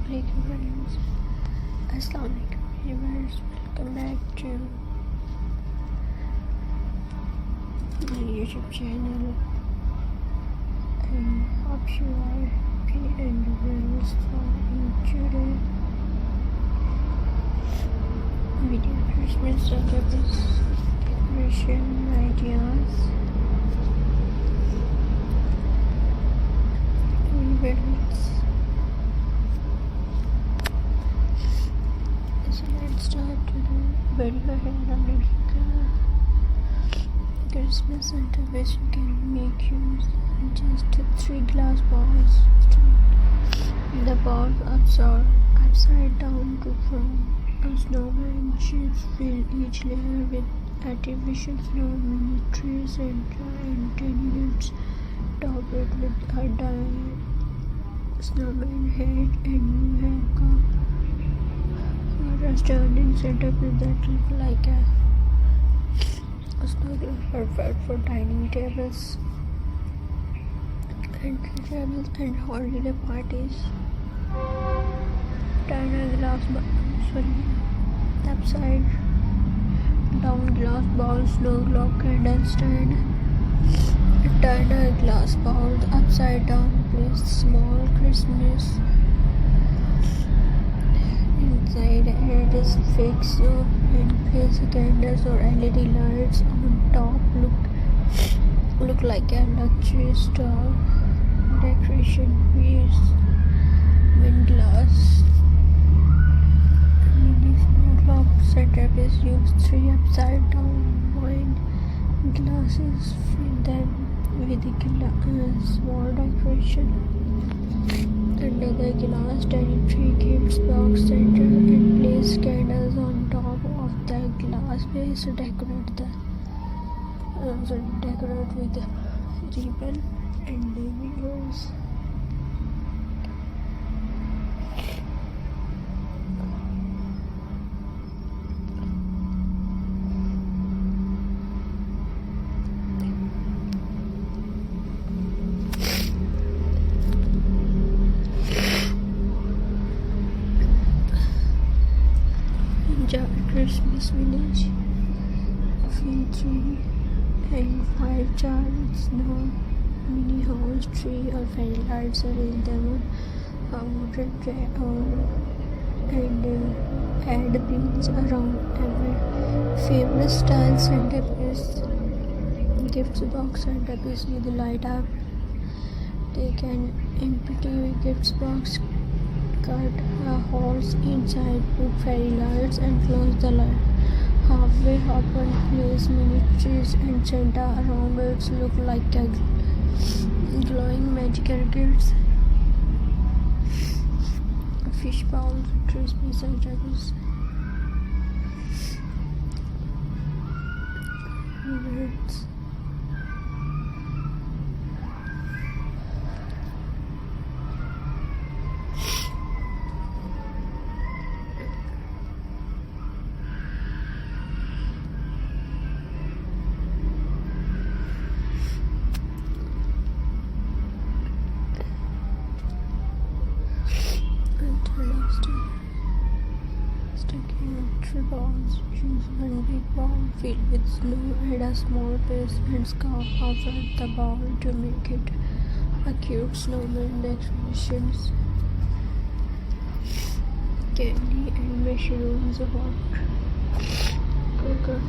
Assalamualaikum friends. Assalamualaikum viewers. Welcome back to my YouTube channel. I hope you are happy and well. So in today video Christmas decoration ideas. So let's start today. Video here Christmas centerpiece. You can make use just 3 glass balls. The balls upside down to form a snowman shapes. Fill each layer with artificial snow, miniature Santa and tiny nuts. Top it with a snowman head and new haircut. Or a standing centerpiece that look like a snow globe, perfect for dining tables and holiday parties. Turn a upside down glass ball, snow globe candle stand. Turn a glass bowl upside down, place small Christmas inside, add fake soap and place candles or LED lights on top. Look like a luxury store. Decoration piece with glass. Mini snow globe centerpiece. Use 3 upside down wine glasses. Fill them with small decoration. Under the glass, tiny 3 gifts box center and place candles on top of the glass base. Decorate with ribbon and layers. Christmas village. Fill 3 and 5 jars snow, mini house tree or fairy lights. Arrange them on a wooden tray and add beans around every favorite style centerpiece. Gift box centerpiece with light up. Take an empty gift box, cut a holes inside, put fairy lights and close the light. Halfway open, place miniatures and Santa around it. Look like a glowing magical gifts. Fish bowls, crispy centerpiece. Birds. Sticking 3 balls. Choose 1 big ball filled with snow. Add a small piece and scarf outside the ball to make it a cute snowman. Decorations, candy and mushrooms. Cooker.